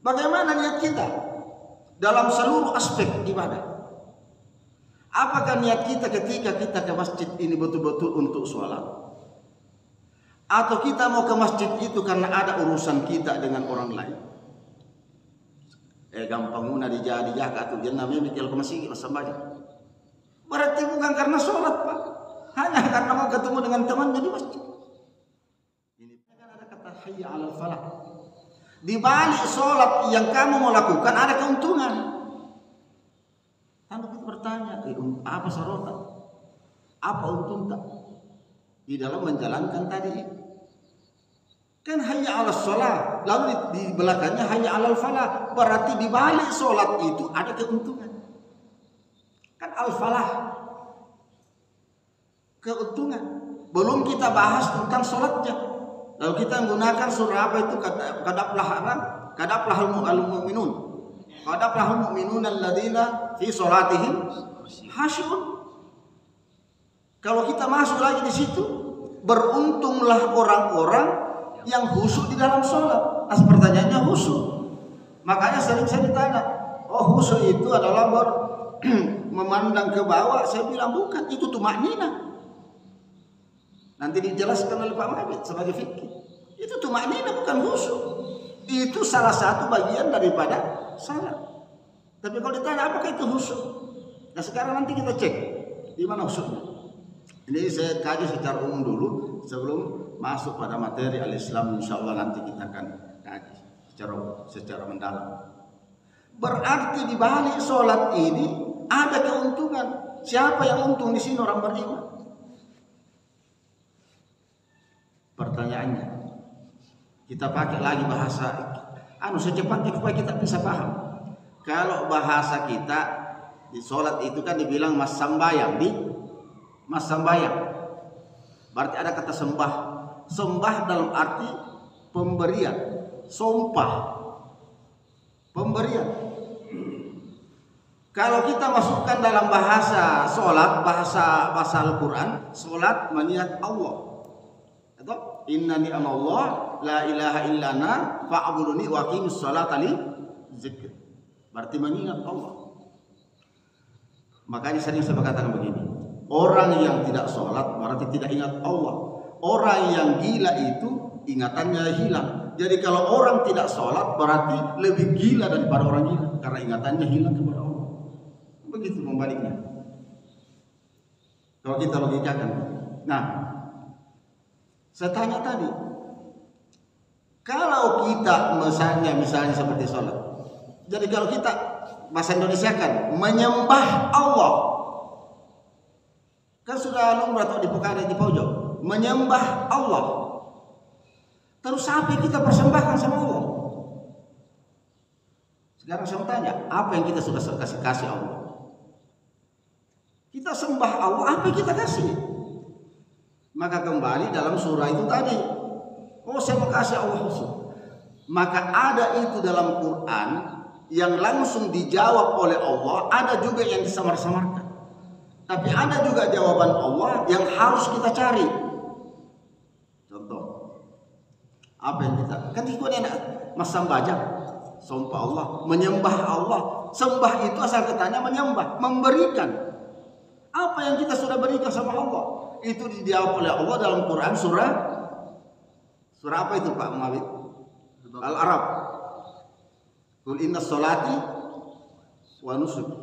Bagaimana niat kita dalam seluruh aspek ibadah? Apakah niat kita ketika kita ke masjid ini betul-betul untuk sholat? Atau kita mau ke masjid itu karena ada urusan kita dengan orang lain? Gampang muna dijadi jaga atau dia namanya mikir ke masjid sembahyang. Berarti bukan karena sholat, Pak. Hanya karena mau ketemu dengan temannya di masjid. Ini kan ada kata hayya 'alal falah. Di balik sholat yang kamu mau lakukan ada keuntungan. Lalu kita bertanya, apa sorotan? Apa untung tak di dalam menjalankan tadi itu? Kan hayya 'alas sholat, lalu di belakangnya hayya 'alal falah. Berarti di balik sholat itu ada keuntungan. Kan al-falah, keuntungan. Belum kita bahas tentang sholatnya. Lalu kita menggunakan surah apa itu? Qad aflahal mu'minun. Qad aflahal mu'minun alladzina fi sholatihim khasyu'un. Kalau kita masuk lagi di situ, beruntunglah orang-orang yang khusyuk di dalam sholat. Pertanyaannya khusyuk. Makanya sering saya ditanya, oh khusyuk itu adalah memandang ke bawah. Saya bilang bukan, itu tumaknina. Nanti dijelaskan oleh Pak Mabit sebagai fikih. Itu tumaknina bukan khusyuk. Itu salah satu bagian daripada salat. Tapi kalau ditanya apakah itu khusyuk? Nah sekarang nanti kita cek di mana khusyuknya. Ini saya kaji secara umum dulu sebelum masuk pada materi al-Islam. Insyaallah nanti kita akan kaji secara mendalam. Berarti di balik sholat ini ada keuntungan. Siapa yang untung di sini? Orang beriman. Pertanyaannya, kita pakai lagi bahasa secepatnya supaya kita bisa paham. Kalau bahasa kita di sholat itu kan dibilang mas sambayang, berarti ada kata sembah. Sembah dalam arti pemberian, sumpah, pemberian. Kalau kita masukkan dalam bahasa sholat, bahasa Al-Quran, sholat meniat Allah. Atau innani anallah la ilaha illana fa'buduni wa aqimus sholata li dzikri. Berarti mengingat Allah. Makanya sering saya katakan begini, orang yang tidak sholat berarti tidak ingat Allah. Orang yang gila itu ingatannya hilang. Jadi kalau orang tidak sholat berarti lebih gila daripada orang gila karena ingatannya hilang kepada Allah. Begitu membaliknya. Kalau kita logikakan. Nah, saya tanya tadi, kalau kita misalnya seperti sholat, jadi kalau kita bahasa Indonesia kan menyembah Allah, kan sudah lumrah atau di pojok, menyembah Allah. Terus apa yang kita persembahkan sama Allah? Sekarang saya tanya, apa yang kita sudah kasih Allah? Kita sembah Allah, apa yang kita kasih? Maka kembali dalam surah itu tadi, oh saya mau kasih Allah khusus. Maka ada itu dalam Quran yang langsung dijawab oleh Allah, ada juga yang disamar-samarkan. Tapi ada juga jawaban Allah yang harus kita cari. Contoh, apa yang kita kan itu ada mas sambaja, sumpah Allah, menyembah Allah. Sembah itu asal katanya menyembah, memberikan. Apa yang kita sudah berikan sama Allah itu dijawab oleh Allah dalam Quran surah apa itu Pak Mawid? Al-Arab. Qul inna sholati wa nusuki.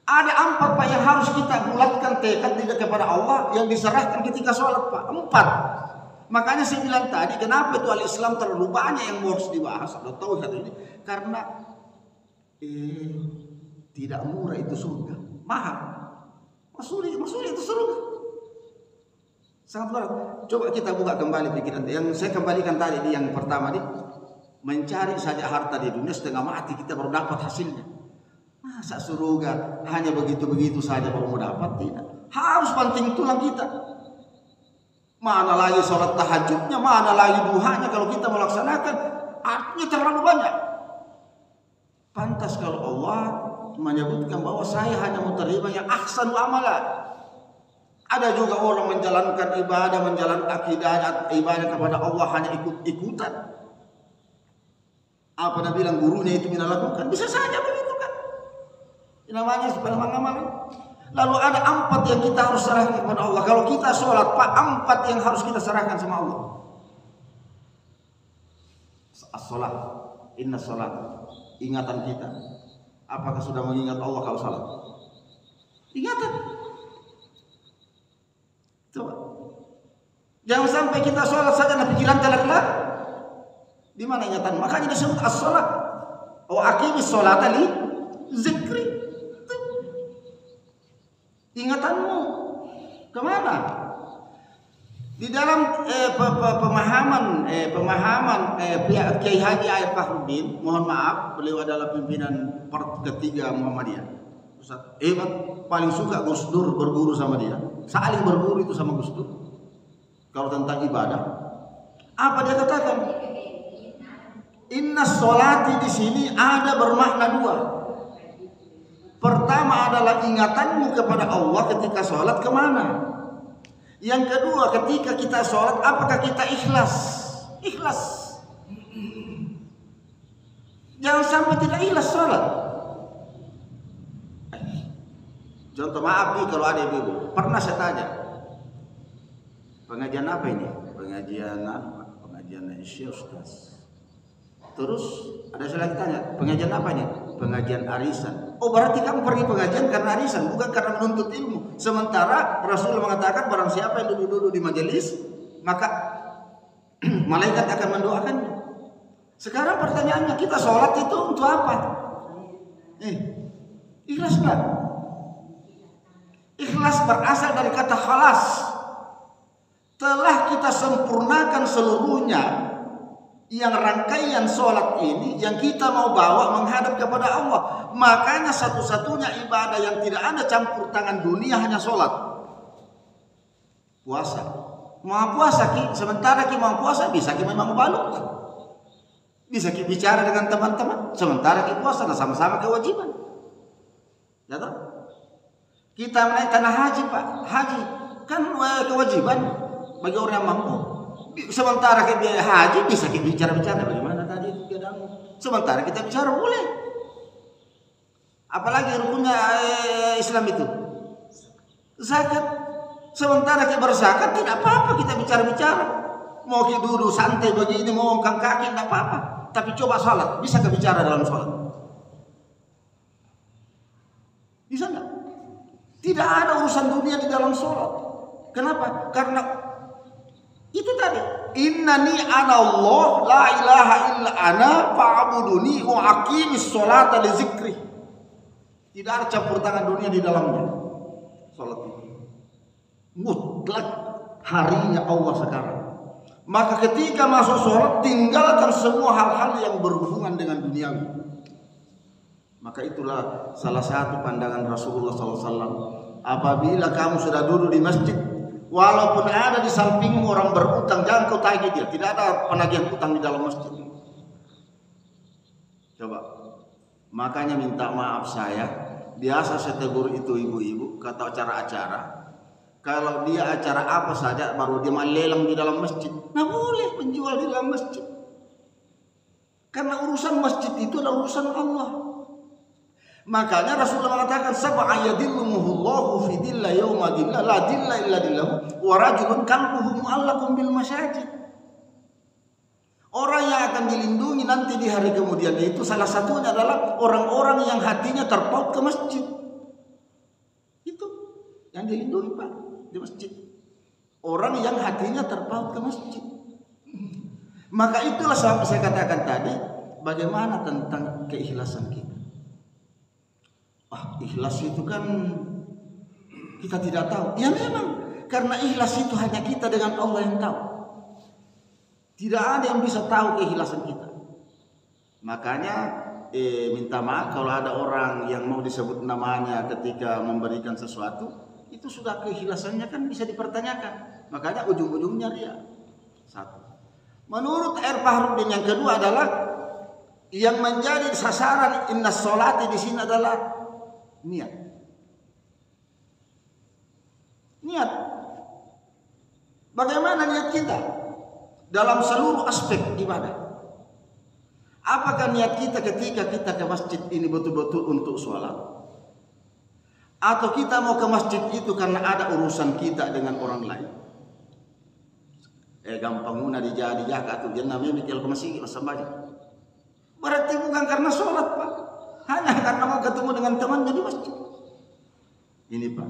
Ada 4 Pak yang harus kita bulatkan tekad tidak kepada Allah yang diserahkan ketika sholat Pak. 4. Makanya saya bilang tadi kenapa itu al-Islam terlalu banyak yang harus dibahas atau tauhid ini karena tidak murah itu surga, mahal. Masuri itu surga. Sangat berat. Coba kita buka kembali pikiran yang saya kembalikan tadi di yang pertama nih, mencari saja harta di dunia setengah mati kita baru dapat hasilnya. Masa surga hanya begitu-begitu saja baru mau dapat? Tidak. Harus banting tulang kita. Mana lagi sholat tahajudnya, mana lagi duhanya kalau kita melaksanakan, artinya terlalu banyak. Pantas kalau Allah menyebutkan bahwa saya hanya mau terima yang ahsanu amalan. Ada juga orang menjalankan ibadah, menjalankan akidah, ibadah kepada Allah hanya ikut-ikutan. Apa dia bilang gurunya itu bila lakukan? Bisa saja begitu kan? Ini namanya sebenarnya amal. Lalu ada 4 yang kita harus serahkan kepada Allah. Kalau kita sholat, Pak, 4 yang harus kita serahkan sama Allah. As-sholat, inna sholat, ingatan kita. Apakah sudah mengingat Allah kalau sholat? Ingatan. Coba. Jangan sampai kita sholat saja, nah pikiran terlelap. Di mana ingatan? Makanya disebut as-sholat. Wa aqimis sholata li zikri. Ingatanmu kemana? Di dalam pemahaman pihak Kiai Haji Ayat Fakhruddin, mohon maaf, beliau adalah pimpinan part ketiga Muhammadiyah. Ustaz hebat, paling suka Gus Dur berguru sama dia. Saling berguru itu sama Gus Dur. Kalau tentang ibadah, apa dia katakan? Inna sholati di sini ada bermakna 2. Pertama adalah ingatanmu kepada Allah ketika sholat kemana? Yang kedua, ketika kita sholat, apakah kita ikhlas? Ikhlas. Jangan sampai tidak ikhlas sholat. Contoh, maaf nih kalau ada ibu, pernah saya tanya, pengajian apa ini? Pengajian apa? Pengajian Isya Ustaz. Terus ada saya lagi tanya, pengajian apa nih? Pengajian arisan. Oh, berarti kamu pergi pengajian karena arisan, bukan karena menuntut ilmu. Sementara Rasulullah mengatakan barang siapa yang duduk-duduk di majelis, maka malaikat akan mendoakannya. Sekarang pertanyaannya, kita sholat itu untuk apa? Ikhlas enggak? Ikhlas berasal dari kata khalas. Telah kita sempurnakan seluruhnya. Yang rangkaian sholat ini yang kita mau bawa menghadap kepada Allah. Makanya satu-satunya ibadah yang tidak ada campur tangan dunia hanya sholat. Puasa. Mau puasa ki, sementara ki mau puasa bisa ki memang baluk. Bisa ki bicara dengan teman-teman, sementara ki puasa nah sama-sama kewajiban. Ya toh? Kita menaik tanah haji, Pak. Haji kan kewajiban bagi orang yang mampu. Sementara kita biaya haji bisa kita bicara-bicara bagaimana tadi keadaanmu. Sementara kita bicara boleh. Apalagi rukunnya Islam itu zakat. Sementara kita berzakat tidak apa-apa kita bicara-bicara. Mau kita duduk santai begini, mau ngangkat kaki tidak apa-apa. Tapi coba salat, bisa kita bicara dalam salat? Bisa enggak? Tidak ada urusan dunia di dalam salat. Kenapa? Karena itu tadi, innani ana Allah la ilaha illa ana fa'buduni wa aqimis sholata li zikri. Tidak ada campur tangan dunia di dalamnya. Salat itu mutlak harinya Allah sekarang. Maka ketika masuk salat, tinggalkan semua hal-hal yang berhubungan dengan duniawi. Maka itulah salah satu pandangan Rasulullah SAW. Apabila kamu sudah duduk di masjid, walaupun ada di sampingmu orang berutang, jangan kau tagih dia. Tidak ada penagihan utang di dalam masjid. Coba. Makanya minta maaf saya. Biasa saya tegur itu ibu-ibu kata acara-acara. Kalau dia acara apa saja baru dia lelang di dalam masjid. Nah boleh menjual di dalam masjid. Karena urusan masjid itu adalah urusan Allah. Makanya Rasulullah mengatakan sab'a yadillumuhullahu fi dilla yawma dilla la dilla illa dillahu wa rajulun qalbuhu mu'allaqun bil masajid. Orang yang akan dilindungi nanti di hari kemudian itu salah satunya adalah orang-orang yang hatinya terpaut ke masjid. Itu yang dilindungi Pak di masjid. Orang yang hatinya terpaut ke masjid. Maka itulah saya katakan tadi, bagaimana tentang keikhlasan kita. Ikhlas itu kan kita tidak tahu. Ya memang, karena ikhlas itu hanya kita dengan Allah yang tahu. Tidak ada yang bisa tahu keikhlasan kita. Makanya minta maaf kalau ada orang yang mau disebut namanya ketika memberikan sesuatu, itu sudah keikhlasannya kan bisa dipertanyakan. Makanya ujung-ujungnya dia. Satu. Menurut Ayat Fakhruddin yang kedua adalah yang menjadi sasaran inna sholati di sini adalah niat. Niat. Bagaimana niat kita dalam seluruh aspek ibadah? Apakah niat kita ketika kita ke masjid ini betul-betul untuk sholat? Atau kita mau ke masjid itu karena ada urusan kita dengan orang lain? Gampang muna dijadi jaka atau jangan namanya mikir ke masjid masa banyak. Berarti bukan karena sholat, Pak. Hanya karena mau ketemu dengan temannya di masjid. Ini, Pak.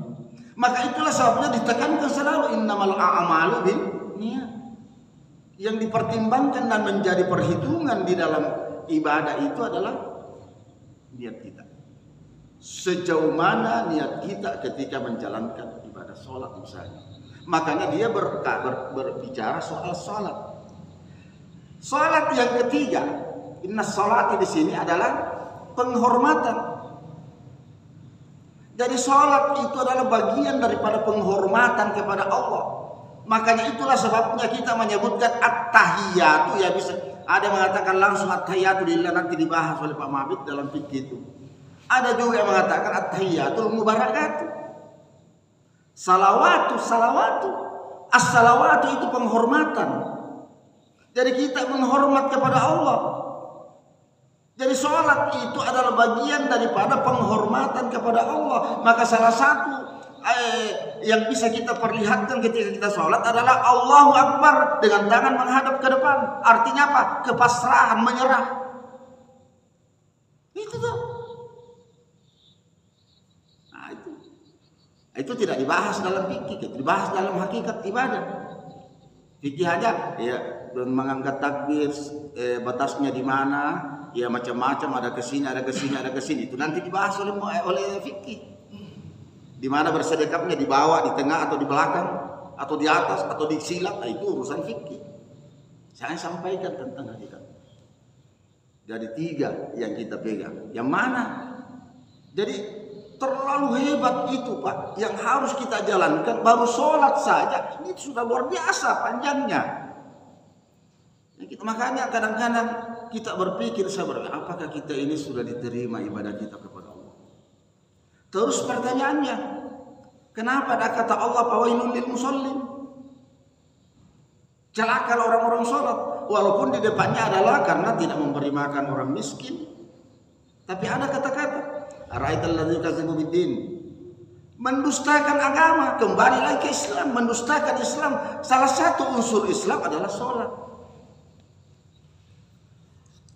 Maka itulah sebabnya ditekankan selalu innamal a'malu bin niat. Yang dipertimbangkan dan menjadi perhitungan di dalam ibadah itu adalah niat kita. Sejauh mana niat kita ketika menjalankan ibadah sholat misalnya. Makanya dia berbicara soal sholat. Sholat yang ketiga, inna sholat di sini adalah penghormatan. Jadi sholat itu adalah bagian daripada penghormatan kepada Allah. Makanya itulah sebabnya kita menyebutkan at-tahiyatu, ya bisa ada mengatakan langsung at-tahiyatu lillah, nanti dibahas oleh Pak Mabit dalam fikih itu. Ada juga yang mengatakan at-tahiyatul mubarakatuh. Salawatu, as-salawatu itu penghormatan. Jadi kita menghormat kepada Allah. Jadi sholat itu adalah bagian daripada penghormatan kepada Allah. Maka salah satu yang bisa kita perlihatkan ketika kita sholat adalah Allahu Akbar dengan tangan menghadap ke depan. Artinya apa? Kepasrahan, menyerah. Itu tuh. Itu tidak dibahas dalam fikih, itu dibahas dalam hakikat ibadah. Fikih aja, ya mengangkat takbir, batasnya di mana, ya macam-macam, ada ke sini, ada ke sini, ada ke sini. Itu nanti dibahas oleh fikih. Di mana bersedekapnya, di bawah, di tengah, atau di belakang, atau di atas, atau di silat, itu urusan fikih. Saya sampaikan tentang hakikat. Jadi 3 yang kita pegang. Yang mana? Jadi terlalu hebat itu, Pak, yang harus kita jalankan. Baru sholat saja ini sudah luar biasa panjangnya. Makanya kadang-kadang kita berpikir, apakah kita ini sudah diterima ibadah kita kepada Allah? Terus pertanyaannya, kenapa ada kata Allah fawailun lil musallin? Celaka orang-orang sholat, walaupun di depannya adalah karena tidak memberi makan orang miskin. Tapi ada kata-kata Ara'aital ladzi yukadzibu biddin, mendustakan agama, kembali lagi ke Islam, mendustakan Islam. Salah satu unsur Islam adalah sholat.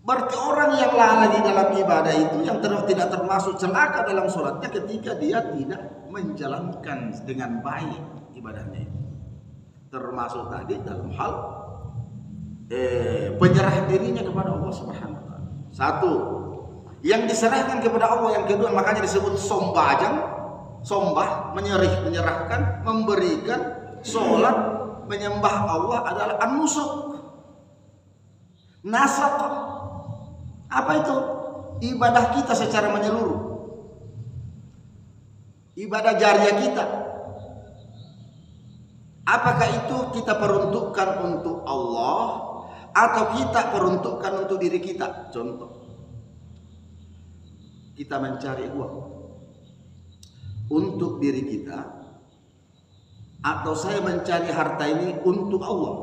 Berarti orang yang lalai di dalam ibadah itu, yang tidak termasuk celaka dalam sholatnya ketika dia tidak menjalankan dengan baik ibadahnya itu. Termasuk tadi dalam hal penyerahan dirinya kepada Allah Subhanahu wa taala. Satu, yang diserahkan kepada Allah. Yang kedua, makanya disebut sombah, menyerahkan, memberikan. Sholat, menyembah Allah adalah an-nusuk, nasab. Apa itu? Ibadah kita secara menyeluruh, ibadah jariah kita. Apakah itu kita peruntukkan untuk Allah atau kita peruntukkan untuk diri kita? Contoh, kita mencari uang untuk diri kita, atau saya mencari harta ini untuk Allah.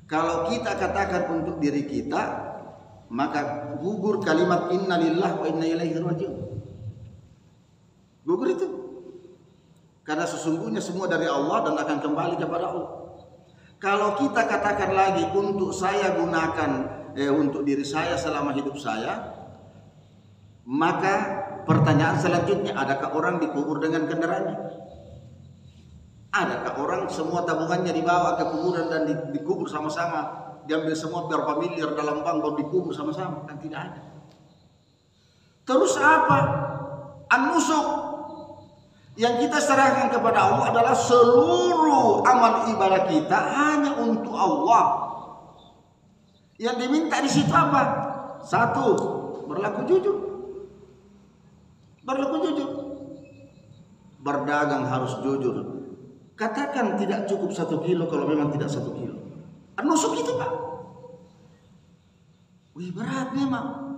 Kalau kita katakan untuk diri kita, maka gugur kalimat inna lillahi wa inna ilaihi raji'un. Gugur itu, karena sesungguhnya semua dari Allah dan akan kembali kepada Allah. Kalau kita katakan lagi untuk saya gunakan untuk diri saya selama hidup saya, maka pertanyaan selanjutnya, adakah orang dikubur dengan kendaraannya? Adakah orang semua tabungannya dibawa ke kuburan dan dikubur sama-sama, diambil semua berapa miliar dalam bank baru dikubur sama-sama? Kan tidak ada. Terus apa? An-nusuk, yang kita serahkan kepada Allah adalah seluruh amal ibadah kita hanya untuk Allah. Yang diminta di situ apa? Satu, berlaku jujur. Berdagang harus jujur. Katakan tidak cukup 1 kilo kalau memang tidak 1 kilo. An-nusuk itu, Pak. Wih, berat memang.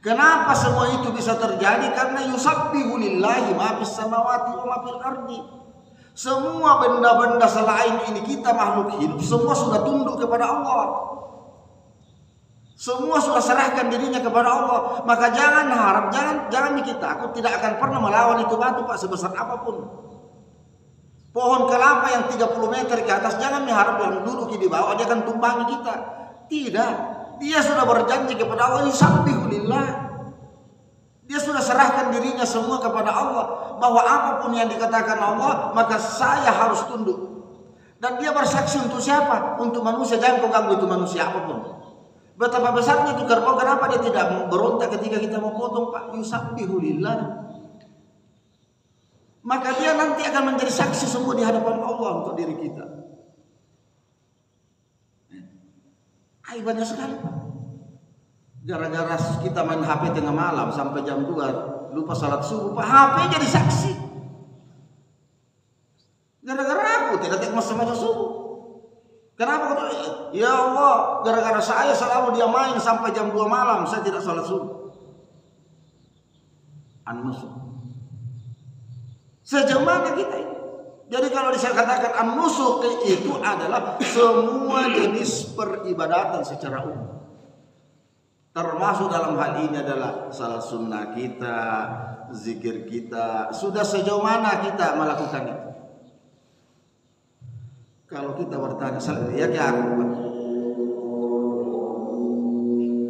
Kenapa semua itu bisa terjadi? Karena yusabbihu lillahi ma fis samawati wa ma fil ardi. Semua benda-benda selain ini kita makhluk hidup semua sudah tunduk kepada Allah. Semua sudah serahkan dirinya kepada Allah. Maka jangan harap, jangan mikir takut, tidak akan pernah melawan itu batu Pak, sebesar apapun. Pohon kelapa yang 30 meter ke atas, jangan mengharap yang duduk di bawah dia akan tumpangi kita. Tidak. Dia sudah berjanji kepada Allah, yusabbihulillah. Dia sudah serahkan dirinya semua kepada Allah, bahwa apapun yang dikatakan Allah, maka saya harus tunduk. Dan dia bersaksi untuk siapa? Untuk manusia. Jangan kau ganggu itu manusia apapun. Betapa besarnya itu kerbau, kenapa dia tidak berontak ketika kita mau potong Pak? Yusabbihulillah. Maka dia nanti akan menjadi saksi semua di hadapan Allah untuk diri kita. Banyak sekali Pak. Gara-gara kita main HP tengah malam sampai jam 2, lupa salat subuh Pak, HP jadi saksi. Gara-gara aku tidak take masa subuh. Kenapa? Ya Allah, gara-gara saya selalu dia main sampai jam 2 malam, saya tidak salat subuh. An-nusuk. Sejauh mana kita ini? Jadi kalau saya katakan an-nusuk itu adalah semua jenis peribadatan secara umum. Termasuk dalam hal ini adalah salat sunnah kita, zikir kita. Sudah sejauh mana kita melakukan itu? Kalau kita bertanya, ya aku Pak.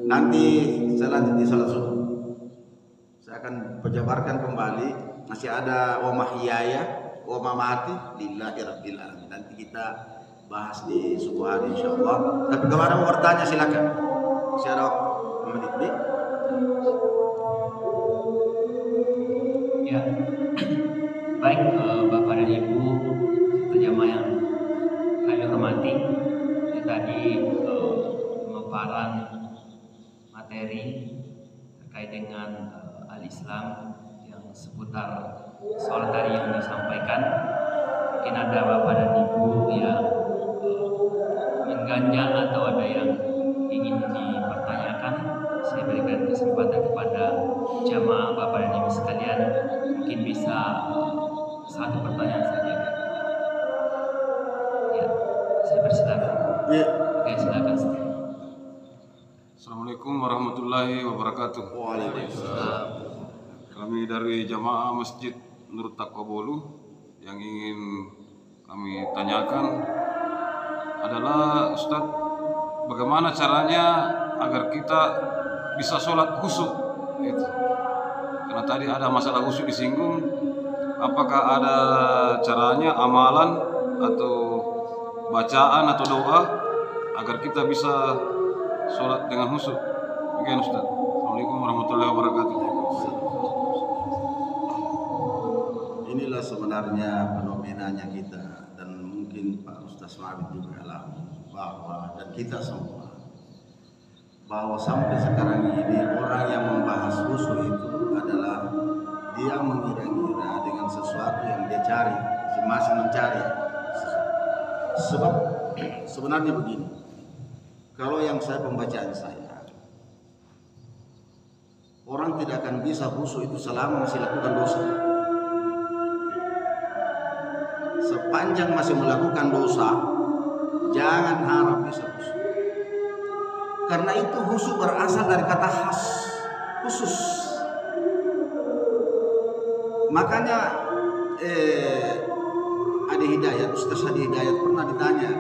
Nanti saya lanjut di salat subuh. Saya akan penjabarkan kembali. Masih ada wa mahyaya wa mamati lillahi rabbil alamin. Nanti kita bahas di subuh hari insyaallah. Tapi kalau ada mau bertanya silakan. Masih ada menit nih. Ya. Baik Bapak dan Ibu jamaah yang kami hormati, tadi pemaparan materi terkait dengan al-Islam yang seputar soal tadi yang disampaikan. Mungkin ada Bapak dan Ibu yang mengganjal atau ada yang ingin dipertanyakan. Saya berikan kesempatan kepada jamaah Bapak dan Ibu sekalian, mungkin bisa satu pertanyaan saja. Saya persilakan. Ya. Oke, silakan. Assalamualaikum warahmatullahi wabarakatuh. Waalaikumsalam. Kami dari Jamaah Masjid Nurut Taqwa Bolu yang ingin kami tanyakan adalah Ustadz, bagaimana caranya agar kita bisa sholat khusyuk? Gitu. Karena tadi ada masalah khusyuk disinggung. Apakah ada caranya, amalan atau bacaan atau doa agar kita bisa sholat dengan khusyuk? Demikian Ustaz. Assalamualaikum warahmatullahi wabarakatuh. Inilah sebenarnya fenomenanya kita, dan mungkin Pak Ustaz Ma'abid juga alami, bahwa dan kita semua, bahwa sampai sekarang ini orang yang membahas khusyuk itu adalah dia mengira-ngira dengan sesuatu yang dia cari, masih mencari. Sebab sebenarnya begini, kalau yang saya pembacaan saya, orang tidak akan bisa khusyuk itu selama masih lakukan dosa. Sepanjang masih melakukan dosa, jangan harap bisa khusyuk. Karena itu khusyuk berasal dari kata khas, khusus. Makanya Adi Hidayat, Ustaz Adi Hidayat pernah ditanya,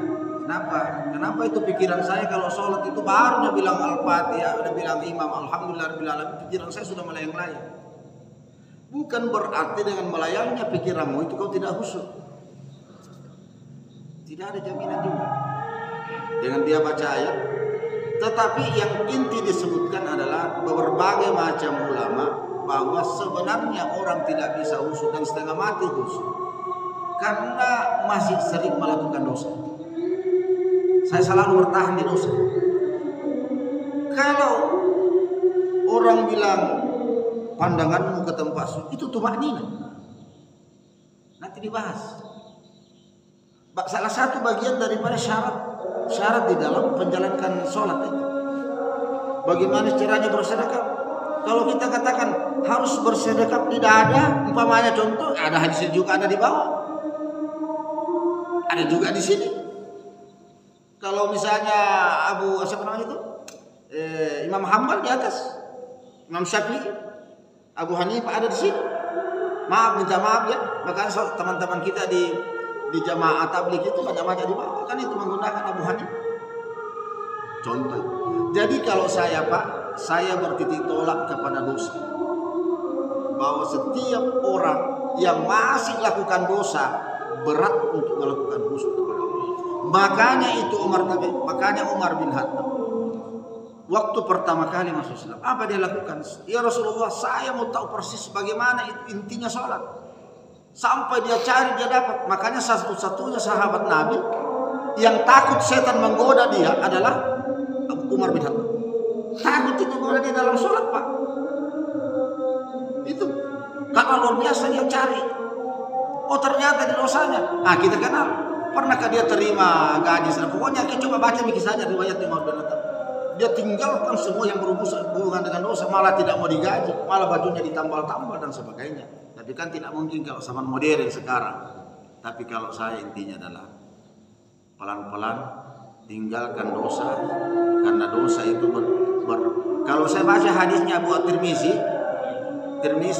kenapa itu pikiran saya kalau sholat itu baru udah bilang Al-Fatihah, udah bilang Imam, Alhamdulillahirrahmanirrahim, pikiran saya sudah melayang-layang. Bukan berarti dengan melayangnya pikiranmu itu kau tidak khusyuk. Tidak ada jaminan juga dengan dia baca ayat. Tetapi yang inti disebutkan adalah berbagai macam ulama bahwa sebenarnya orang tidak bisa khusyuk dan setengah mati khusyuk karena masih sering melakukan dosa. Saya selalu bertahan di dosa. Kalau orang bilang pandanganmu ke tempat suci, itu tumaknina. Nanti dibahas. Salah satu bagian daripada syarat di dalam menjalankan sholat itu. Bagaimana caranya bersedekah? Kalau kita katakan harus bersedekah tidak ada, umpamanya contoh, ada hadis juga ada di bawah. Ada juga di sini. Kalau misalnya Abu siapa namanya itu? Imam Hambal di atas, Imam Syafi'i, Abu Hanifah ada di sini. Maaf, minta maaf ya. Makanya teman-teman kita di jamaah tabligh itu banyak di bawah, kan itu menggunakan Abu Hanifah. Contoh. Jadi kalau saya Pak, saya bertitik tolak kepada dosa. Bahwa setiap orang yang masih lakukan dosa berat untuk melakukan khusyuk kepada Allah. Makanya Umar bin Khattab waktu pertama kali masuk Islam, apa dia lakukan? Ya Rasulullah, saya mau tahu persis bagaimana intinya sholat. Sampai dia cari, dia dapat. Makanya satu-satunya sahabat Nabi yang takut setan menggoda dia adalah Umar bin Khattab. Takut itu menggoda dia dalam sholat, Pak. Itu karena luar biasa dia cari. Oh ternyata di dosanya. Nah kita kenal. Pernahkah dia terima gaji? Pokoknya kita coba baca mikir saja riwayat Umar bin Khattab. Dia tinggalkan semua yang berhubungan dengan dosa, malah tidak mau digaji, malah bajunya ditambal-tambal dan sebagainya. Tapi kan tidak mungkin kalau zaman modern sekarang. Tapi kalau saya intinya adalah pelan-pelan tinggalkan dosa, karena dosa itu kalau saya baca hadisnya Abu Tirmizi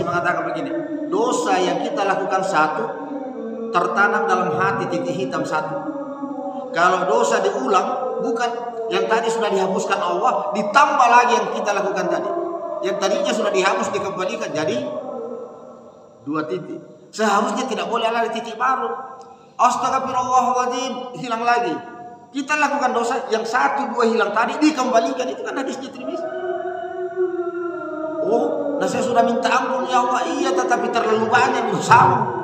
mengatakan begini, dosa yang kita lakukan satu tertanam dalam hati titik hitam satu. Kalau dosa diulang, bukan yang tadi sudah dihapuskan Allah, ditambah lagi yang kita lakukan tadi. Yang tadinya sudah dihapus dikembalikan jadi 2 titik. Seharusnya tidak boleh ada titik baru. Astagfirullahaladzim, hilang lagi. Kita lakukan dosa yang 1, 2 hilang tadi dikembalikan, itu kan hadisnya Tirmizi. Oh, nah saya sudah minta ampun ya Allah, iya, tetapi terlalu banyak sama.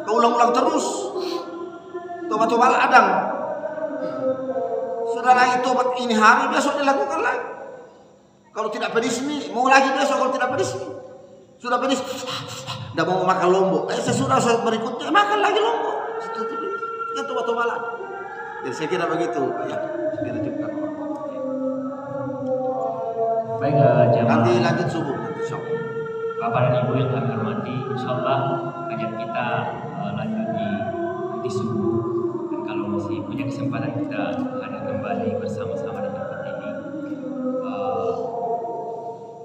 Keulang-ulang terus. Tobat-tobat adang. Sudah lagi tobat ini hari, besok dilakukan lagi. Kalau tidak pedis ini, mau lagi besok. Kalau tidak pedis ini, sudah pedis, tidak mau makan lombok. Sesudah berikutnya makan lagi lombok. Ya tobat-tobat lagi. Jadi saya kira begitu, ya. Kita cukupkan. Baik, jamaah. Nanti lanjut subuh. Bapak dan Ibu yang kami hormati, insyaallah kajian kita lanjut di nanti subuh. Dan kalau masih punya kesempatan kita hadir kembali bersama-sama di tempat ini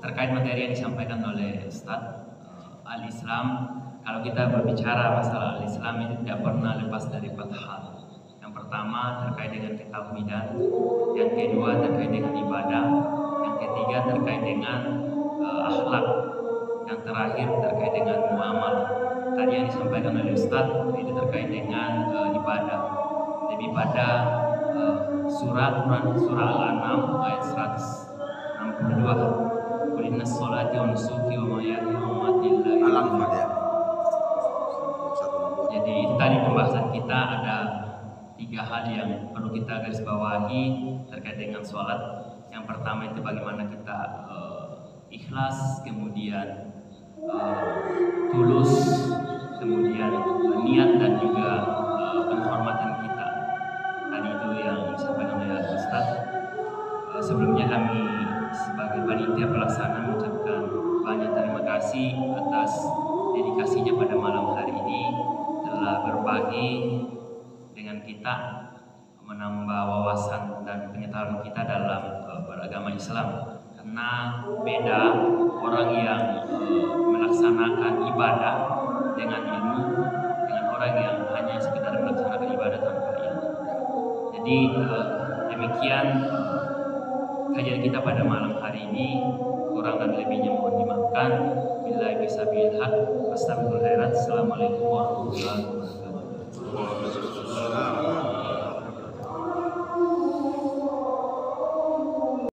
terkait materi yang disampaikan oleh Ustaz. Al-Islam, kalau kita berbicara masalah Al-Islam itu tidak pernah lepas dari 4 hal. Yang pertama terkait dengan ketauhidan, yang kedua terkait dengan ibadah, yang ketiga terkait dengan akhlak, yang terakhir terkait dengan muamalah. Tadi yang disampaikan oleh Ustaz itu terkait dengan ibadah. Lebih pada surah Al-An'am ayat 162. Qul inna sholati wa nusuki wa mahyaya wa mamati lillahi. Al-Anfal ya. Jadi itu tadi pembahasan kita, ada 3 hal yang perlu kita garis bawahi terkait dengan sholat. Yang pertama itu bagaimana kita ikhlas, kemudian tulus, kemudian niat dan juga penghormatan kita. Tadi itu yang disampaikan oleh Ustaz. Sebelumnya kami sebagai panitia pelaksana mengucapkan banyak terima kasih atas dedikasinya pada malam hari ini, telah berbagi dengan kita, menambah wawasan dan pengetahuan kita dalam beragama Islam. Karena beda orang yang melaksanakan ibadah dengan ilmu dengan orang yang hanya sekedar melaksanakan ibadah tanpa ilmu. Jadi demikian kajian kita pada malam hari ini, kurang dan lebihnya mohon dimaafkan. Billahi bisabilillah. Astagfirullahaladzim. Assalamualaikum warahmatullahi wabarakatuh.